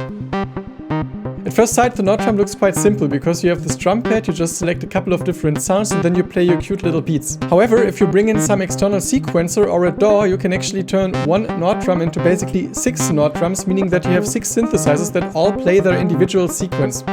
At first sight, the Nord drum looks quite simple because you have this drum pad, you just select a couple of different sounds and then you play your cute little beats. However, if you bring in some external sequencer or a DAW, you can actually turn one Nord drum into basically 6 Nord drums, meaning that you have 6 synthesizers that all play their individual sequence.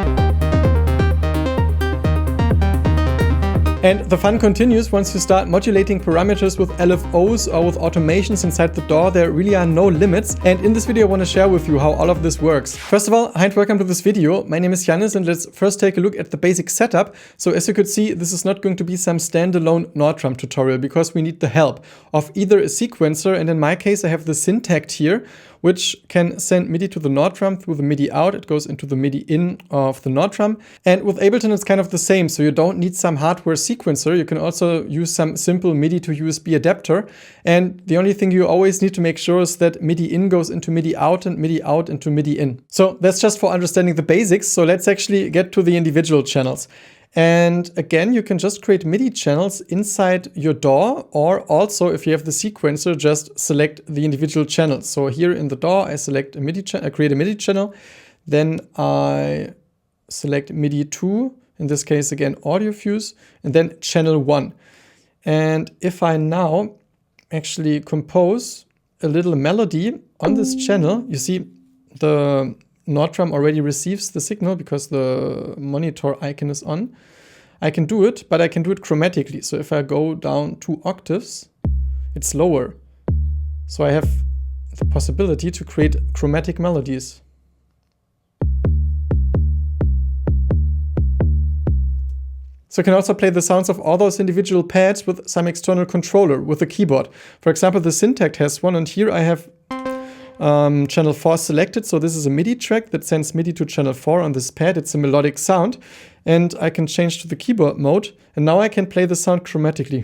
And the fun continues once you start modulating parameters with LFOs or with automations inside the DAW. There really are no limits. And in this video, I want to share with you how all of this works. First of all, hi and welcome to this video. My name is Jannis and let's first take a look at the basic setup. So as you could see, this is not going to be some standalone Nord drum tutorial because we need the help of either a sequencer, and in my case, I have the Syntakt here, which can send MIDI to the Nord drum through the MIDI out. It goes into the MIDI in of the Nord drum. And with Ableton, it's kind of the same. So you don't need some hardware sequencer. You can also use some simple MIDI to USB adapter. And the only thing you always need to make sure is that MIDI in goes into MIDI out and MIDI out into MIDI in. So that's just for understanding the basics. So let's actually get to the individual channels. And again, you can just create MIDI channels inside your DAW, or also if you have the sequencer, just select the individual channels. So here in the DAW, I select a MIDI channel, I create a MIDI channel, then I select MIDI 2, in this case again audio fuse, and then channel 1. And if I now actually compose a little melody on this channel, you see the Nord drum already receives the signal because the monitor icon is on. I can do it, but I can do it chromatically. So if I go down 2 octaves, it's lower. So I have the possibility to create chromatic melodies. So I can also play the sounds of all those individual pads with some external controller, with a keyboard. For example, the Syntakt has one, and here I have channel 4 selected. So this is a MIDI track that sends MIDI to channel 4 on this pad. It's a melodic sound, and I can change to the keyboard mode, and now I can play the sound chromatically.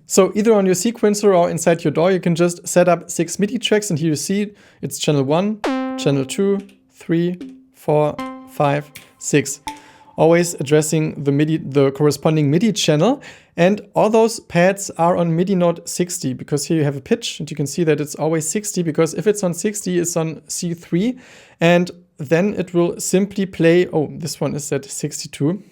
So either on your sequencer or inside your DAW, you can just set up 6 MIDI tracks, and here you see it's channel 1, channel 2, 3, 4, 5, 6. Always addressing the MIDI, the corresponding MIDI channel. And all those pads are on MIDI note 60, because here you have a pitch and you can see that it's always 60, because if it's on 60, it's on C3, and then it will simply play, oh, this one is at 62.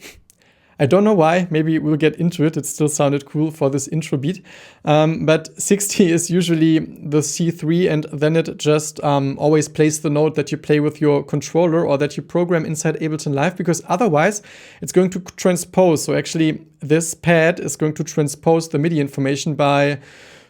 I don't know why, maybe we'll get into it. It still sounded cool for this intro beat. But 60 is usually the C3, and then it just always plays the note that you play with your controller or that you program inside Ableton Live, because otherwise it's going to transpose. So actually this pad is going to transpose the MIDI information by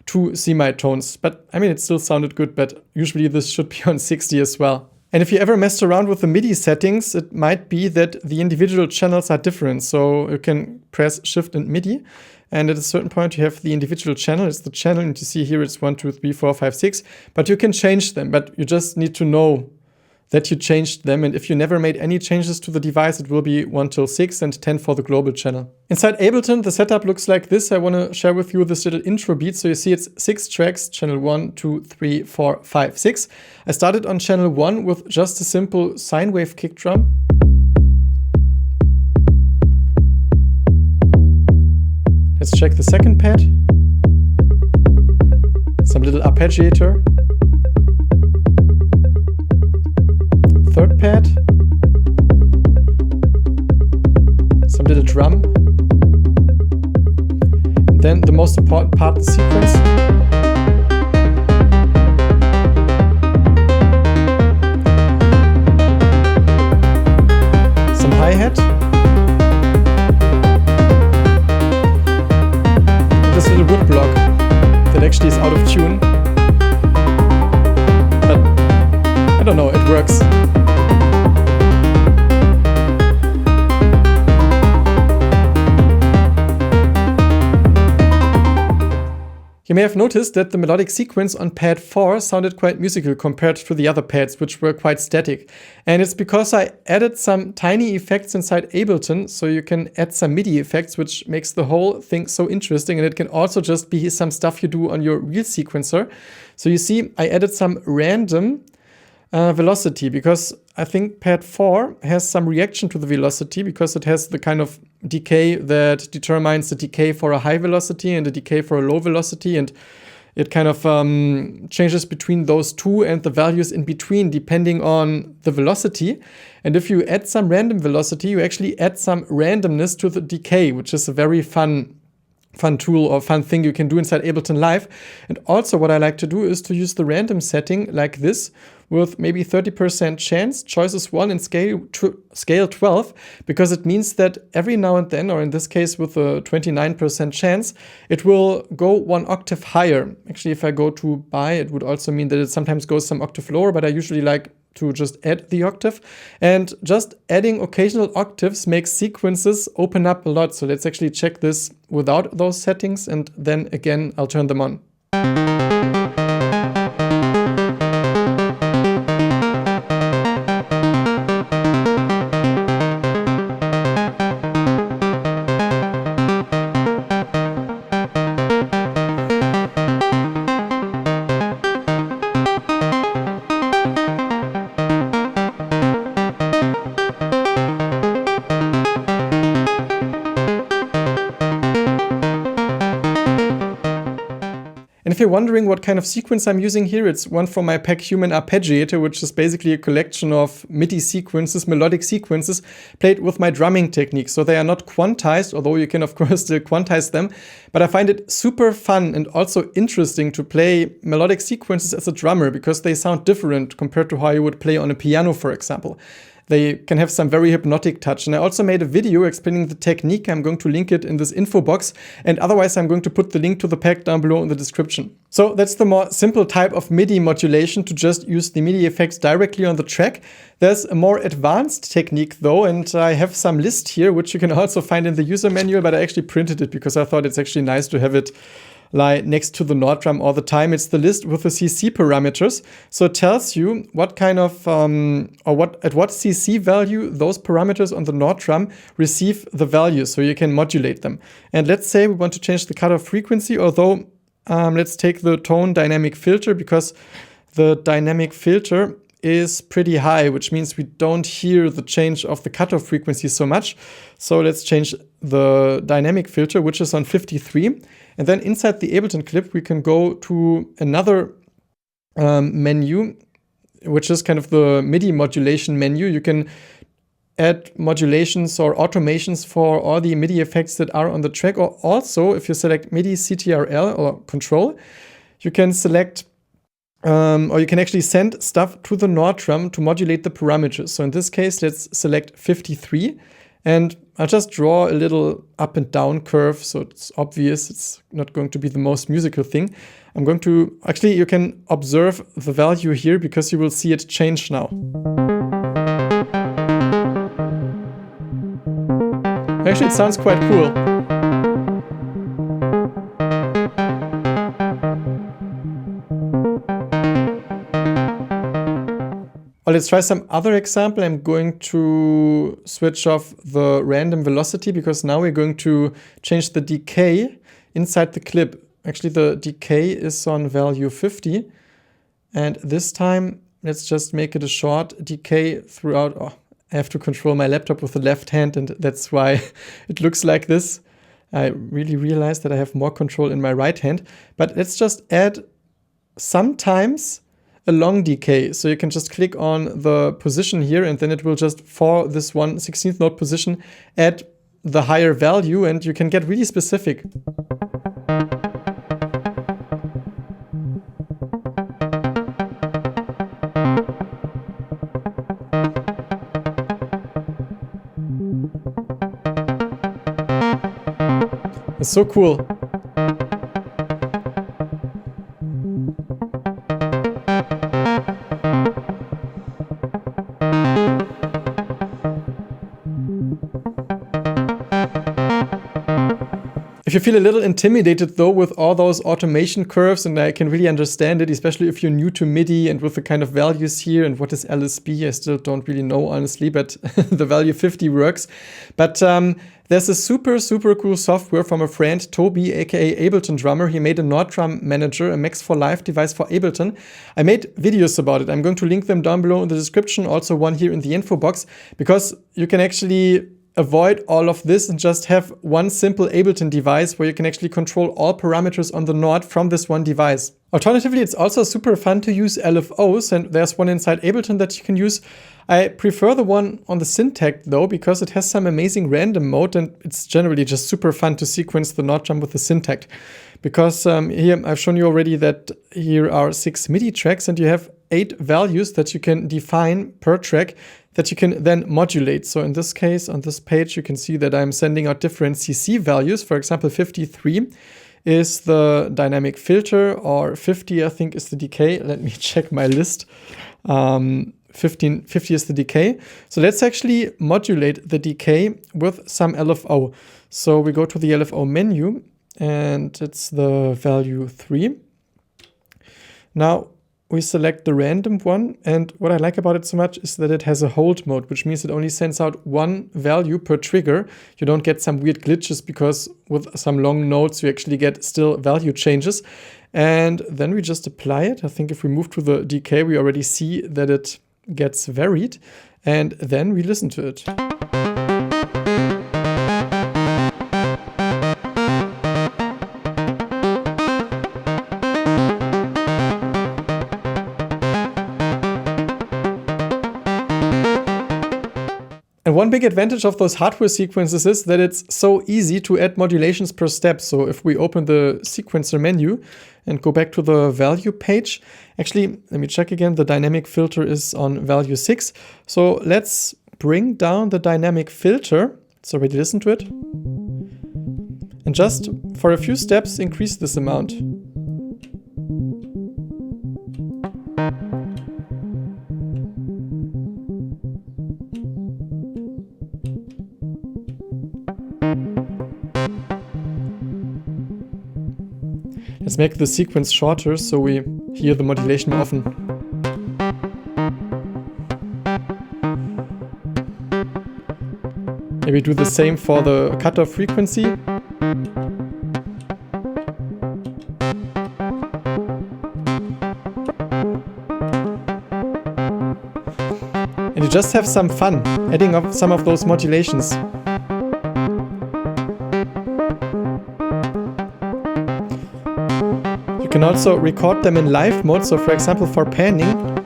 2 semitones. But I mean, it still sounded good, but usually this should be on 60 as well. And if you ever messed around with the MIDI settings, it might be that the individual channels are different. So you can press Shift and MIDI, and at a certain point you have the individual channel. It's the channel, and you see here it's 1, 2, 3, 4, 5, 6. But you can change them, but you just need to know that you changed them. And if you never made any changes to the device, it will be 1 till 6 and 10 for the global channel. Inside Ableton, the setup looks like this. I want to share with you this little intro beat. So you see it's 6 tracks, channel 1, 2, 3, 4, 5, 6. I started on channel 1 with just a simple sine wave kick drum. Let's check the second pad. Some little arpeggiator. Third pad, some little drum, and then the most important part, the sequence. Some hi-hat, and this little wood block that actually is out of tune, but I don't know, it works. You may have noticed that the melodic sequence on pad 4 sounded quite musical compared to the other pads, which were quite static. And it's because I added some tiny effects inside Ableton, so you can add some MIDI effects, which makes the whole thing so interesting. And it can also just be some stuff you do on your real sequencer. So you see, I added some random velocity, because I think pad 4 has some reaction to the velocity because it has the kind of decay that determines the decay for a high velocity and the decay for a low velocity, and it kind of changes between those two and the values in between depending on the velocity. And if you add some random velocity, you actually add some randomness to the decay, which is a very fun tool or fun thing you can do inside Ableton Live. And also what I like to do is to use the random setting like this with maybe 30% chance, choices 1 and scale 12, because it means that every now and then, or in this case with a 29% chance, it will go 1 octave higher. Actually, if I go to bi, it would also mean that it sometimes goes some octave lower, but I usually like to just add the octave. And just adding occasional octaves makes sequences open up a lot. So let's actually check this without those settings, and then again, I'll turn them on. And if you're wondering what kind of sequence I'm using here, it's one from my pack Human Arpeggiator, which is basically a collection of MIDI sequences, melodic sequences, played with my drumming technique. So they are not quantized, although you can of course still quantize them. But I find it super fun and also interesting to play melodic sequences as a drummer because they sound different compared to how you would play on a piano, for example. They can have some very hypnotic touch. And I also made a video explaining the technique. I'm going to link it in this info box. And otherwise, I'm going to put the link to the pack down below in the description. So that's the more simple type of MIDI modulation, to just use the MIDI effects directly on the track. There's a more advanced technique though, and I have some list here, which you can also find in the user manual, but I actually printed it because I thought it's actually nice to have it lie next to the Nord drum all the time. It's the list with the CC parameters. So it tells you what kind of, at what CC value those parameters on the Nord drum receive the value, so you can modulate them. And let's say we want to change the cutoff frequency, although let's take the tone dynamic filter, because the dynamic filter is pretty high, which means we don't hear the change of the cutoff frequency so much. So let's change the dynamic filter, which is on 53. And then inside the Ableton clip, we can go to another menu, which is kind of the MIDI modulation menu. You can add modulations or automations for all the MIDI effects that are on the track. Or also, if you select MIDI CTRL or control, you can select or you can actually send stuff to the Nord drum to modulate the parameters. So in this case, let's select 53. And I'll just draw a little up and down curve, so it's obvious. It's not going to be the most musical thing. I'm going to, actually, you can observe the value here because you will see it change now. Actually, it sounds quite cool. Well, let's try some other example. I'm going to switch off the random velocity because now we're going to change the decay inside the clip. Actually, the decay is on value 50. And this time, let's just make it a short decay throughout. Oh, I have to control my laptop with the left hand, and that's why it looks like this. I really realized that I have more control in my right hand. But let's just add sometimes a long decay. So you can just click on the position here, and then it will just, for this 1/16th note position, add the higher value, and you can get really specific. It's so cool. If you feel a little intimidated though with all those automation curves, and I can really understand it, especially if you're new to Midi and with the kind of values here and what is LSB, I still don't really know honestly, but the value 50 works. But there's a super cool software from a friend, Toby, aka Ableton Drummer. He made a Nord Drum Manager, a Max for Live device for Ableton. I made videos about it. I'm going to link them down below in the description, also one here in the info box, because you can actually avoid all of this and just have one simple Ableton device where you can actually control all parameters on the Nord from this one device. Alternatively, it's also super fun to use LFOs, and there's one inside Ableton that you can use. I prefer the one on the Syntakt though, because it has some amazing random mode, and it's generally just super fun to sequence the Nord drum with the Syntakt. Because here I've shown you already that here are 6 MIDI tracks, and you have 8 values that you can define per track that you can then modulate. So in this case, on this page, you can see that I'm sending out different CC values. For example, 53 is the dynamic filter, or 50 I think is the decay. Let me check my list. 50 is the decay. So let's actually modulate the decay with some LFO. So we go to the LFO menu, and it's the value 3. Now we select the random one, and what I like about it so much is that it has a hold mode, which means it only sends out one value per trigger. You don't get some weird glitches, because with some long notes you actually get still value changes. And then we just apply it. I think if we move to the decay, we already see that it gets varied, and then we listen to it. And one big advantage of those hardware sequences is that it's so easy to add modulations per step. So if we open the sequencer menu and go back to the value page, actually, let me check again, the dynamic filter is on value 6. So let's bring down the dynamic filter. Let's already listen to it. And just for a few steps, increase this amount. Let's make the sequence shorter so we hear the modulation more often. Maybe do the same for the cutoff frequency. And you just have some fun adding up some of those modulations. You can also record them in live mode, so for example for panning.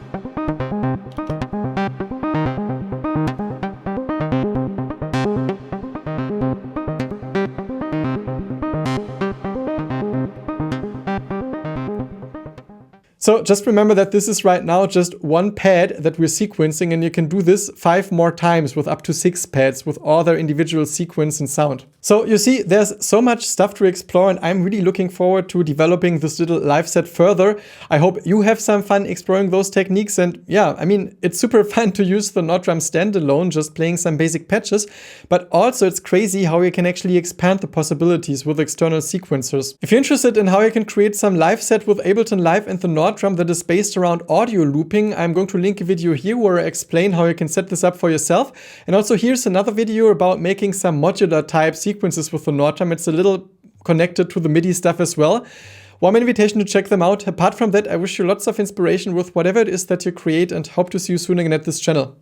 So just remember that this is right now just one pad that we're sequencing, and you can do this 5 more times with up to 6 pads with all their individual sequence and sound. So you see, there's so much stuff to explore, and I'm really looking forward to developing this little live set further. I hope you have some fun exploring those techniques, and yeah, I mean, it's super fun to use the Nord drum standalone, just playing some basic patches, but also it's crazy how you can actually expand the possibilities with external sequencers. If you're interested in how you can create some live set with Ableton Live and the Nord drum that is based around audio looping, I'm going to link a video here where I explain how you can set this up for yourself. And also here's another video about making some modular type sequences with the Nord drum. It's a little connected to the MIDI stuff as well. Warm invitation to check them out. Apart from that, I wish you lots of inspiration with whatever it is that you create, and hope to see you soon again at this channel.